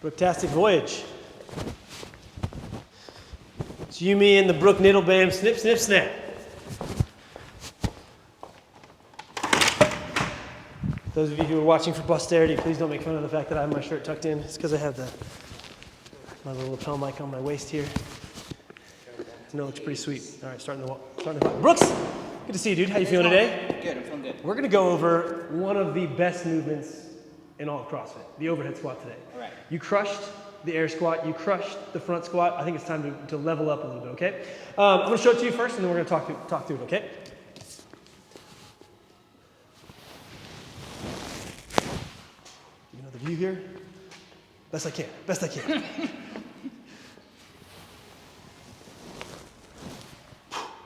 Brooktastic voyage. It's you, me, and the Brook Niddle Bam snip, snip, snap. Those of you who are watching for posterity, please don't make fun of the fact that I have my shirt tucked in. It's because I have my little lapel mic on my waist here. No, it looks pretty sweet. All right, starting the clock. Brooks, good to see you, dude. How you feeling today? Good, I'm feeling good. We're going to go over one of the best movements in all of CrossFit, the overhead squat today. All right. You crushed the air squat. You crushed the front squat. I think it's time to level up a little bit, okay? I'm going to show it to you first, and then we're going to talk through it, okay? You know the view here? Best I can. Best I can.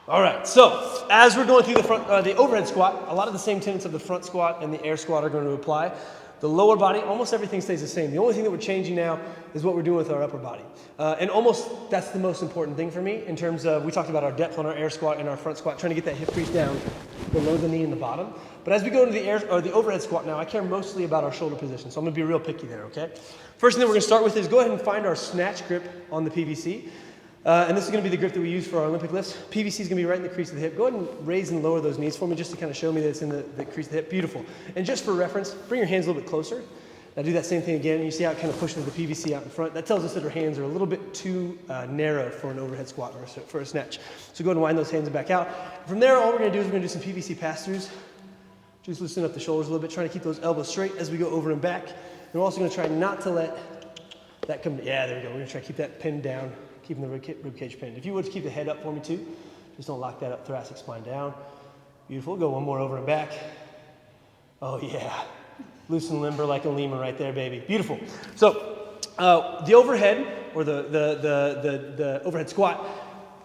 All right, so as we're going through the overhead squat, a lot of the same tenets of the front squat and the air squat are going to apply. The lower body, almost everything stays the same. The only thing that we're changing now is what we're doing with our upper body. And almost that's the most important thing for me in terms of, we talked about our depth on our air squat and our front squat, trying to get that hip crease down below the knee and the bottom. But as we go into the overhead squat now, I care mostly about our shoulder position. So I'm gonna be real picky there, okay? First thing that we're gonna start with is go ahead and find our snatch grip on the PVC. And this is going to be the grip that we use for our Olympic lifts. PVC is going to be right in the crease of the hip. Go ahead and raise and lower those knees for me just to kind of show me that it's in the crease of the hip. Beautiful. And just for reference, bring your hands a little bit closer. Now do that same thing again. You see how it kind of pushes the PVC out in front. That tells us that our hands are a little bit too narrow for an overhead squat or for a snatch. So go ahead and wind those hands back out. From there, all we're going to do is we're going to do some PVC pass-throughs. Just loosen up the shoulders a little bit, trying to keep those elbows straight as we go over and back. And we're also going to try not to let that come, yeah, there we go. We're going to try to keep that pinned down. Keeping the rib cage pinned. If you would, keep the head up for me too. Just don't lock that up, thoracic spine down. Beautiful, go one more over and back. Oh yeah, loose and limber like a lemur right there, baby. Beautiful. So the overhead, or the overhead squat,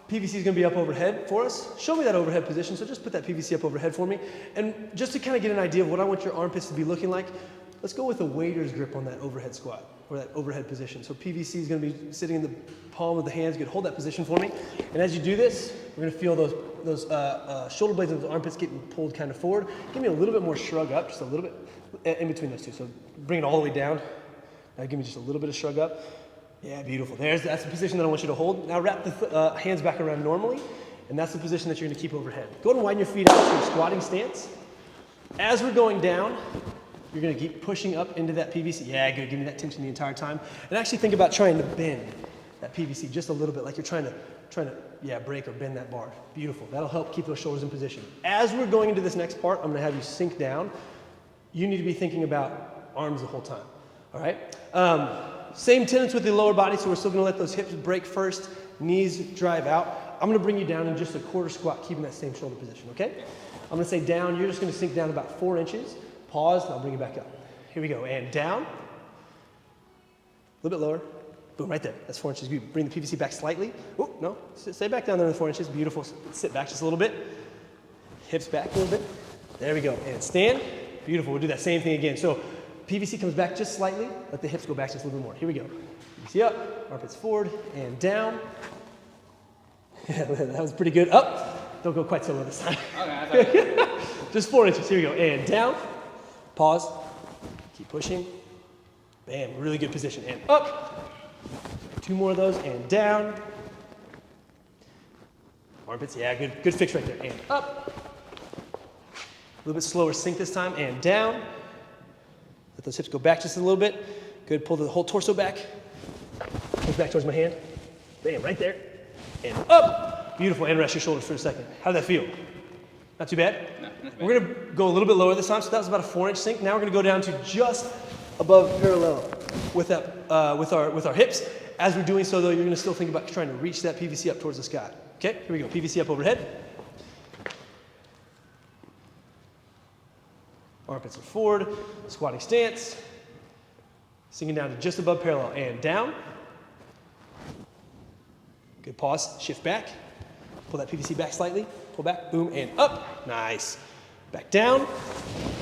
PVC is gonna be up overhead for us. Show me that overhead position, so just put that PVC up overhead for me. And just to kind of get an idea of what I want your armpits to be looking like, let's go with a waiter's grip on that overhead squat, or that overhead position. So PVC is going to be sitting in the palm of the hands. You can hold that position for me. And as you do this, we're going to feel those shoulder blades of the armpits getting pulled kind of forward. Give me a little bit more shrug up, just a little bit in between those two. So bring it all the way down. Now give me just a little bit of shrug up. Yeah, beautiful. That's the position that I want you to hold. Now wrap the hands back around normally, and that's the position that you're going to keep overhead. Go ahead and widen your feet out to your squatting stance. As we're going down, you're going to keep pushing up into that PVC. Yeah, good. Give me that tension the entire time. And actually think about trying to bend that PVC just a little bit, like you're trying to break or bend that bar. Beautiful. That'll help keep those shoulders in position. As we're going into this next part, I'm going to have you sink down. You need to be thinking about arms the whole time. All right? Same tenets with the lower body, so we're still going to let those hips break first, knees drive out. I'm going to bring you down in just a quarter squat, keeping that same shoulder position, okay? I'm going to say down. You're just going to sink down about 4 inches. Pause, and I'll bring it back up. Here we go, and down. A little bit lower. Boom, right there. That's 4 inches. Bring the PVC back slightly. Oh, no, stay back down there in 4 inches. Beautiful. Sit back just a little bit. Hips back a little bit. There we go, and stand. Beautiful, we'll do that same thing again. So PVC comes back just slightly. Let the hips go back just a little bit more. Here we go. PVC up, armpits forward, and down. Yeah, that was pretty good. Up. Don't go quite so low this time. Okay, just 4 inches. Here we go, and down. Pause, keep pushing, bam, really good position, and up, 2 more of those, and down, armpits, yeah, good fix right there, and up, a little bit slower sink this time, and down, let those hips go back just a little bit, good, pull the whole torso back, push back towards my hand, bam, right there, and up, beautiful, and rest your shoulders for a second. How did that feel? Not too bad? No, not too bad. We're going to go a little bit lower this time, so that was about a 4-inch sink. Now we're going to go down to just above parallel with that, with our hips. As we're doing so, though, you're going to still think about trying to reach that PVC up towards the sky. Okay, here we go. PVC up overhead. Armpits are forward. Squatting stance. Sinking down to just above parallel and down. Good pause. Shift back. Pull that PVC back slightly. Pull back, boom, and up. Nice. Back down.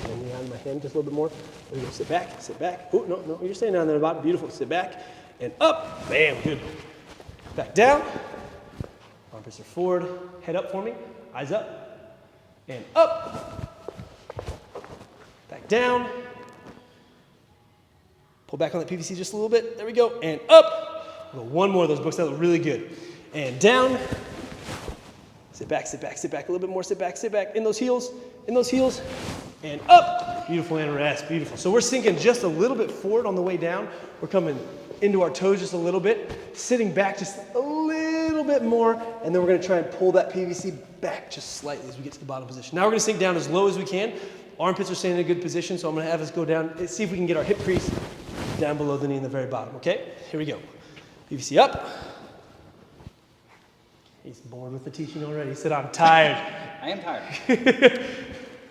Bring me on my hand just a little bit more. There we go. Sit back, sit back. Oh, no, you're staying down there about. Beautiful. Sit back and up. Bam, good. Back down. Armpits are forward. Head up for me. Eyes up. And up. Back down. Pull back on that PVC just a little bit. There we go. And up. We'll go one more of those, Brooks. That look really good. And down. Sit back, sit back, sit back. A little bit more. Sit back, sit back. In those heels. In those heels. And up. Beautiful, and rest. Beautiful. So we're sinking just a little bit forward on the way down. We're coming into our toes just a little bit. Sitting back just a little bit more. And then we're going to try and pull that PVC back just slightly as we get to the bottom position. Now we're going to sink down as low as we can. Armpits are staying in a good position, so I'm going to have us go down. Let's see if we can get our hip crease down below the knee in the very bottom, okay? Here we go. PVC up. He's bored with the teaching already. He said, I'm tired. I am tired.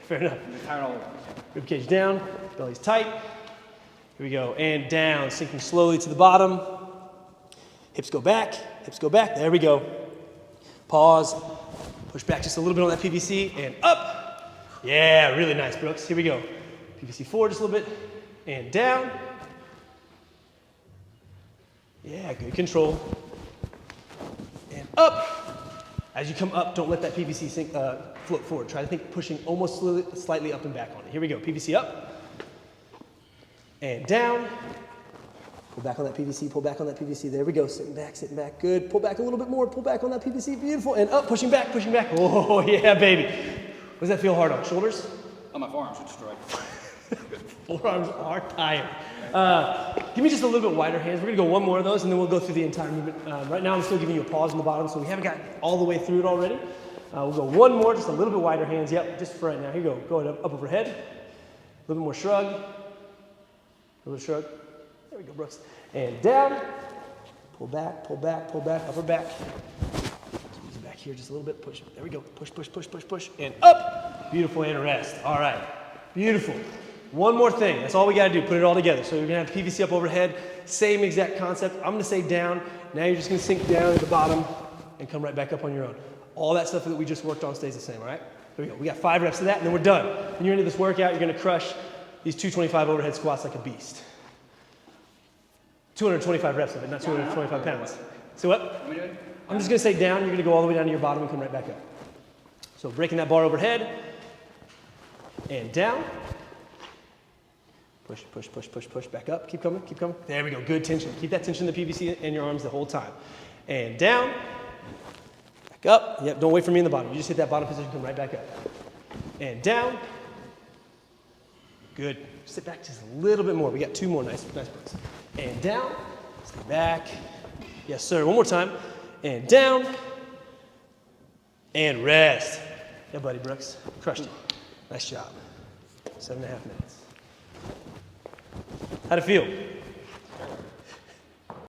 Fair enough. I'm tired all over. Rib cage down, belly's tight. Here we go, and down, sinking slowly to the bottom. Hips go back, there we go. Pause, push back just a little bit on that PVC, and up. Yeah, really nice, Brooks. Here we go. PVC forward just a little bit, and down. Yeah, good control. And up. As you come up, don't let that PVC sink, float forward. Try to think pushing almost slightly up and back on it. Here we go, PVC up. And down. Pull back on that PVC, pull back on that PVC. There we go, sitting back, good. Pull back a little bit more, pull back on that PVC, beautiful. And up, pushing back, pushing back. Oh, yeah, baby. Does that feel hard on? Shoulders? Oh, my forearms are destroyed. Forearms are tired. Give me just a little bit wider hands. We're going to go one more of those, and then we'll go through the entire movement. Right now, I'm still giving you a pause on the bottom, so we haven't got all the way through it already. We'll go one more, just a little bit wider hands. Yep, just for right now. Here you go. Go ahead, up overhead. A little bit more shrug. A little bit shrug. There we go, Brooks. And down. Pull back, pull back, pull back, upper back. Squeeze it back here just a little bit. Push. There we go. Push, push, push, push, push. And up. Beautiful, and rest. All right. Beautiful. One more thing. That's all we got to do. Put it all together. So you're going to have PVC up overhead. Same exact concept. I'm going to say down. Now you're just going to sink down at the bottom and come right back up on your own. All that stuff that we just worked on stays the same, all right? Here we go. We got 5 reps of that, and then we're done. When you're into this workout, you're going to crush these 225 overhead squats like a beast. 225 reps of it, not 225 pounds. So what? I'm just going to say down. You're going to go all the way down to your bottom and come right back up. So breaking that bar overhead and down. Push, push, push, push, push, back up. Keep coming, keep coming. There we go, good tension. Keep that tension in the PVC in your arms the whole time. And down, back up. Yep, don't wait for me in the bottom. You just hit that bottom position, come right back up. And down. Good. Sit back just a little bit more. We got 2 more nice breaths. And down, stay back. Yes, sir, one more time. And down. And rest. Yeah, buddy, Brooks, crushed it. Nice job. 7.5 minutes. How'd it feel?